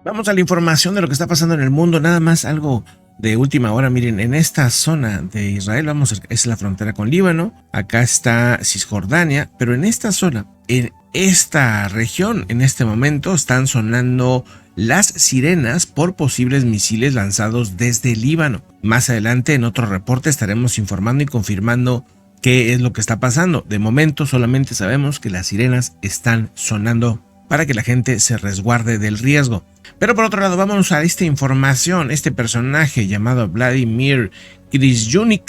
Vamos a la información de lo que está pasando en el mundo, nada más algo de última hora. Miren, en esta zona de Israel, es la frontera con Líbano, acá está Cisjordania, pero en esta zona, en esta región, en este momento están sonando las sirenas por posibles misiles lanzados desde Líbano. Más adelante en otro reporte estaremos informando y confirmando qué es lo que está pasando. De momento solamente sabemos que las sirenas están sonando para que la gente se resguarde del riesgo. Pero por otro lado, vámonos a esta información. Este personaje llamado Vladimir Kryzhyuk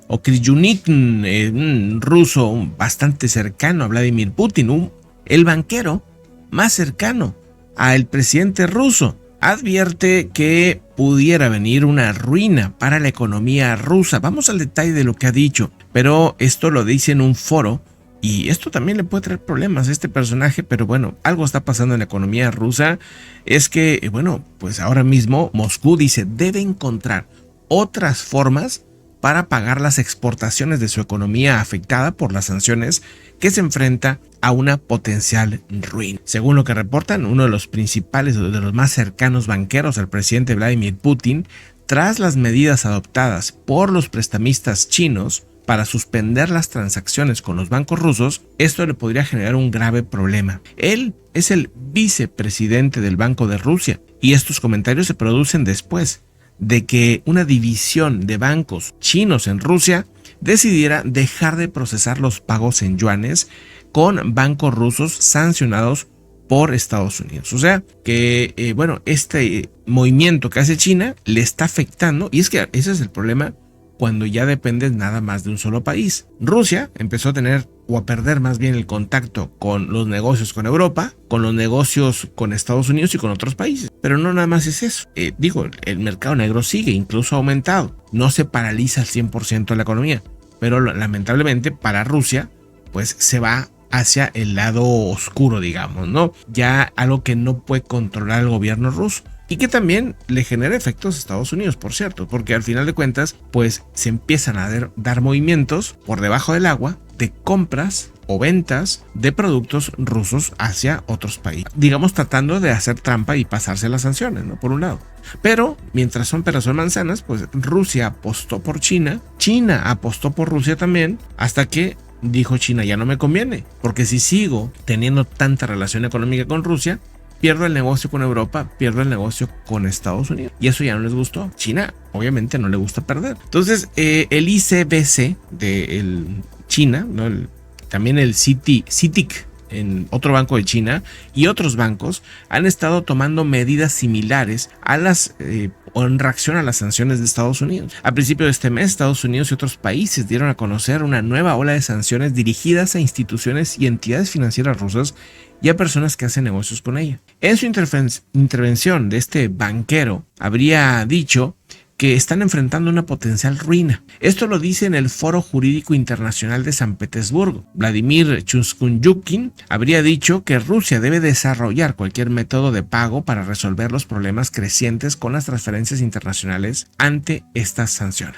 o Kryzhyuk, un ruso bastante cercano a Vladimir Putin, el banquero más cercano al presidente ruso, advierte que pudiera venir una ruina para la economía rusa. Vamos al detalle de lo que ha dicho, pero esto lo dice en un foro. Y esto también le puede traer problemas a este personaje, pero bueno, algo está pasando en la economía rusa. Es que, bueno, pues ahora mismo Moscú dice debe encontrar otras formas para pagar las exportaciones de su economía afectada por las sanciones, que se enfrenta a una potencial ruina. Según lo que reportan, uno de los principales o de los más cercanos banqueros al presidente Vladimir Putin, tras las medidas adoptadas por los prestamistas chinos para suspender las transacciones con los bancos rusos, esto le podría generar un grave problema. Él es el vicepresidente del Banco de Rusia y estos comentarios se producen después de que una división de bancos chinos en Rusia decidiera dejar de procesar los pagos en yuanes con bancos rusos sancionados por Estados Unidos. O sea que, bueno, este movimiento que hace China le está afectando, y es que ese es el problema cuando ya dependes nada más de un solo país. Rusia empezó a tener o a perder más bien el contacto con los negocios con Europa, con los negocios con Estados Unidos y con otros países. Pero no nada más es eso. El mercado negro sigue, incluso ha aumentado. No se paraliza al 100% la economía, pero lamentablemente para Rusia pues se va hacia el lado oscuro, digamos, ¿no? Ya algo que no puede controlar el gobierno ruso. Y que también le genera efectos a Estados Unidos, por cierto, porque al final de cuentas, pues se empiezan a dar movimientos por debajo del agua de compras o ventas de productos rusos hacia otros países. Digamos, tratando de hacer trampa y pasarse las sanciones, ¿no? Por un lado. Pero mientras son peras o manzanas, pues Rusia apostó por China, China apostó por Rusia también, hasta que dijo China, ya no me conviene, porque si sigo teniendo tanta relación económica con Rusia, pierdo el negocio con Europa, pierdo el negocio con Estados Unidos. Y eso ya no les gustó. China, obviamente, no le gusta perder. Entonces, el ICBC de China, ¿no? También el CITIC, en otro banco de China, y otros bancos han estado tomando medidas similares a en reacción a las sanciones de Estados Unidos. A principio de este mes, Estados Unidos y otros países dieron a conocer una nueva ola de sanciones dirigidas a instituciones y entidades financieras rusas y a personas que hacen negocios con ella. En su intervención de este banquero, habría dicho que están enfrentando una potencial ruina. Esto lo dice en el Foro Jurídico Internacional de San Petersburgo. Vladimir Kryzhyuk habría dicho que Rusia debe desarrollar cualquier método de pago para resolver los problemas crecientes con las transferencias internacionales ante estas sanciones.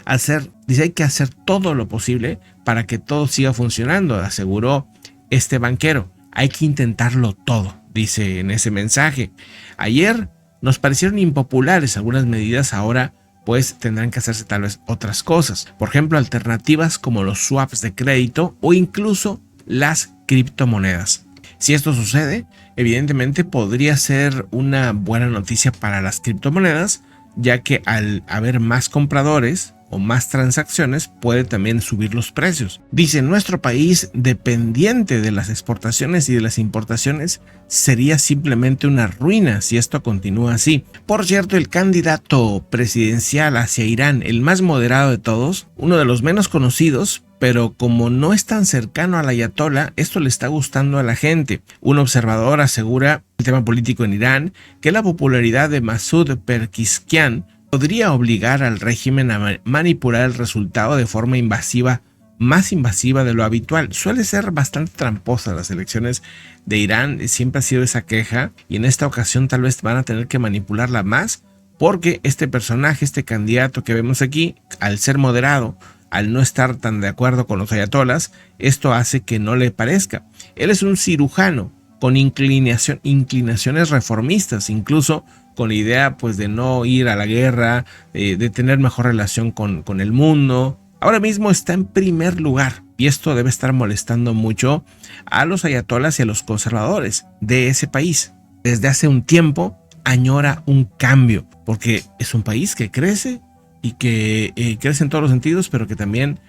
Dice, hay que hacer todo lo posible para que todo siga funcionando, aseguró este banquero. Hay que intentarlo todo, dice en ese mensaje. Ayer nos parecieron impopulares algunas medidas, ahora pues tendrán que hacerse tal vez otras cosas. Por ejemplo, alternativas como los swaps de crédito o incluso las criptomonedas. Si esto sucede, evidentemente podría ser una buena noticia para las criptomonedas, ya que al haber más compradores o más transacciones puede también subir los precios. Dice, nuestro país, dependiente de las exportaciones y de las importaciones, sería simplemente una ruina si esto continúa así. Por cierto, el candidato presidencial hacia Irán, el más moderado de todos, uno de los menos conocidos, pero como no es tan cercano al ayatolá, esto le está gustando a la gente. Un observador asegura el tema político en Irán que la popularidad de Masoud Pezeshkian podría obligar al régimen a manipular el resultado de forma invasiva, más invasiva de lo habitual. Suele ser bastante tramposa las elecciones de Irán, siempre ha sido esa queja, y en esta ocasión tal vez van a tener que manipularla más, porque este personaje, este candidato que vemos aquí, al ser moderado, al no estar tan de acuerdo con los ayatolas, esto hace que no le parezca. Él es un cirujano con inclinaciones reformistas, incluso con la idea pues de no ir a la guerra, de tener mejor relación con el mundo. Ahora mismo está en primer lugar y esto debe estar molestando mucho a los ayatolas y a los conservadores de ese país. Desde hace un tiempo añora un cambio porque es un país que crece y que crece en todos los sentidos, pero que también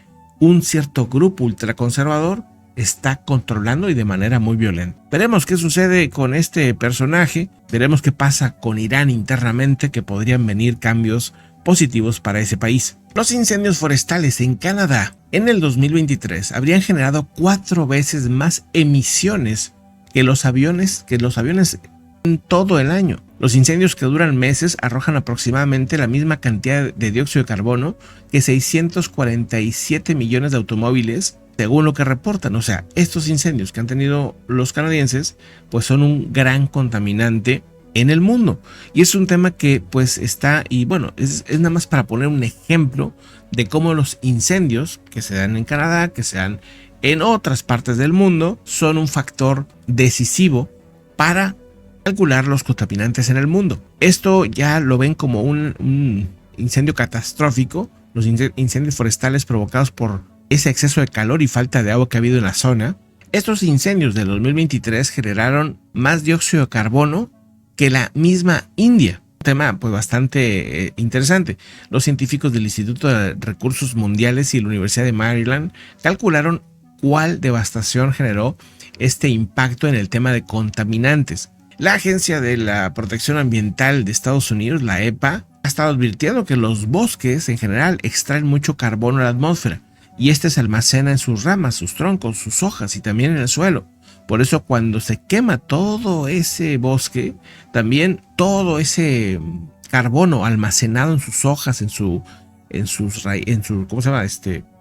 un cierto grupo ultraconservador está controlando y de manera muy violenta. Veremos qué sucede con este personaje, veremos qué pasa con Irán internamente, que podrían venir cambios positivos para ese país. Los incendios forestales en Canadá en el 2023 habrían generado 4 veces más emisiones que los aviones en todo el año. Los incendios que duran meses arrojan aproximadamente la misma cantidad de dióxido de carbono que 647 millones de automóviles, según lo que reportan. O sea, estos incendios que han tenido los canadienses pues son un gran contaminante en el mundo. Y es un tema que pues está, y bueno, es nada más para poner un ejemplo de cómo los incendios que se dan en Canadá, que se dan en otras partes del mundo, son un factor decisivo para calcular los contaminantes en el mundo. Esto ya lo ven como un incendio catastrófico, los incendios forestales provocados por ese exceso de calor y falta de agua que ha habido en la zona. Estos incendios del 2023 generaron más dióxido de carbono que la misma India. Un tema pues bastante interesante. Los científicos del Instituto de Recursos Mundiales y la Universidad de Maryland calcularon cuál devastación generó este impacto en el tema de contaminantes. La Agencia de la Protección Ambiental de Estados Unidos, la EPA, ha estado advirtiendo que los bosques en general extraen mucho carbono a la atmósfera y este se almacena en sus ramas, sus troncos, sus hojas y también en el suelo. Por eso cuando se quema todo ese bosque, también todo ese carbono almacenado en sus hojas, en sus ¿cómo se llama?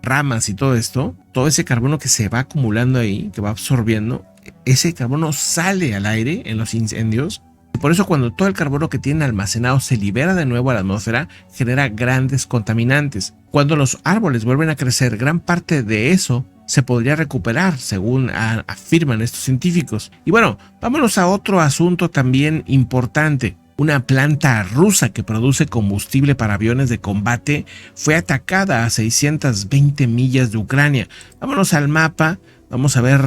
Ramas y todo esto, todo ese carbono que se va acumulando ahí, que va absorbiendo, ese carbono sale al aire en los incendios. Por eso cuando todo el carbono que tiene almacenado se libera de nuevo a la atmósfera, genera grandes contaminantes. Cuando los árboles vuelven a crecer, gran parte de eso se podría recuperar, según afirman estos científicos. Y bueno, vámonos a otro asunto también importante. Una planta rusa que produce combustible para aviones de combate fue atacada a 620 millas de Ucrania. Vámonos al mapa, vamos a ver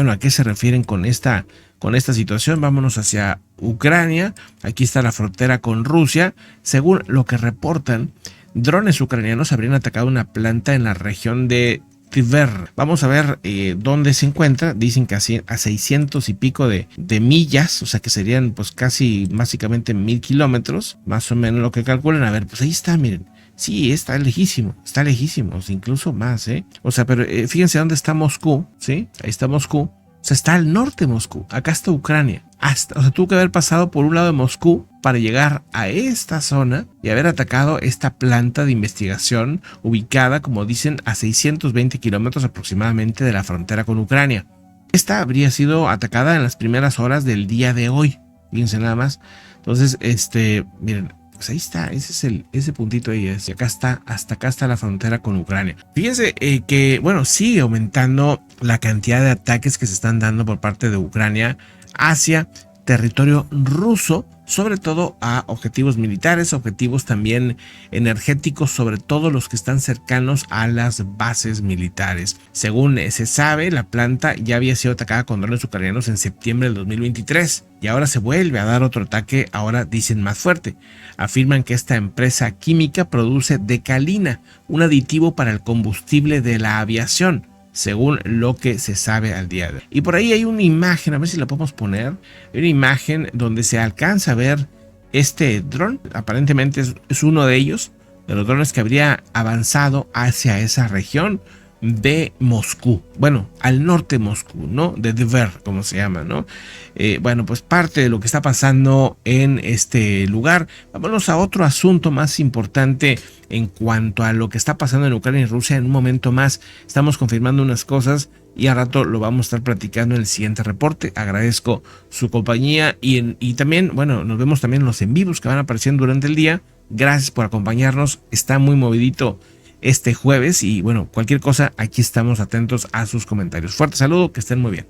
a qué se refieren con esta situación. Vámonos hacia Ucrania, aquí está la frontera con Rusia. Según lo que reportan, drones ucranianos habrían atacado una planta en la región de Tver. Vamos a ver dónde se encuentra. Dicen que a 600 y pico de millas, o sea que serían pues casi básicamente 1000 kilómetros, más o menos lo que calculan. A ver, pues ahí está, miren. Sí, está lejísimo, incluso más, O sea, pero fíjense dónde está Moscú, ¿sí? Ahí está Moscú. O sea, está al norte de Moscú. Acá está Ucrania. O sea, tuvo que haber pasado por un lado de Moscú para llegar a esta zona y haber atacado esta planta de investigación ubicada, como dicen, a 620 kilómetros aproximadamente de la frontera con Ucrania. Esta habría sido atacada en las primeras horas del día de hoy. Fíjense nada más. Entonces, miren, pues ahí está, ese puntito ahí es. Y hasta acá está la frontera con Ucrania. Fíjense que, bueno, sigue aumentando la cantidad de ataques que se están dando por parte de Ucrania hacia territorio ruso, sobre todo a objetivos militares, objetivos también energéticos, sobre todo los que están cercanos a las bases militares. Según se sabe, la planta ya había sido atacada con drones ucranianos en septiembre del 2023 y ahora se vuelve a dar otro ataque, ahora dicen más fuerte. Afirman que esta empresa química produce decalina, un aditivo para el combustible de la aviación, según lo que se sabe al día de hoy. Y por ahí hay una imagen, a ver si la podemos poner, hay una imagen donde se alcanza a ver este dron. Aparentemente es uno de ellos, de los drones que habría avanzado hacia esa región de Moscú, bueno, al norte de Moscú, ¿no? De Tver, como se llama, ¿no? Bueno, pues parte de lo que está pasando en este lugar. Vámonos a otro asunto más importante en cuanto a lo que está pasando en Ucrania y Rusia. En un momento más estamos confirmando unas cosas y a rato lo vamos a estar platicando en el siguiente reporte. Agradezco su compañía y también, bueno, nos vemos también en los en vivos que van apareciendo durante el día. Gracias por acompañarnos, está muy movidito este jueves y bueno, cualquier cosa, aquí estamos atentos a sus comentarios. Fuerte saludo, que estén muy bien.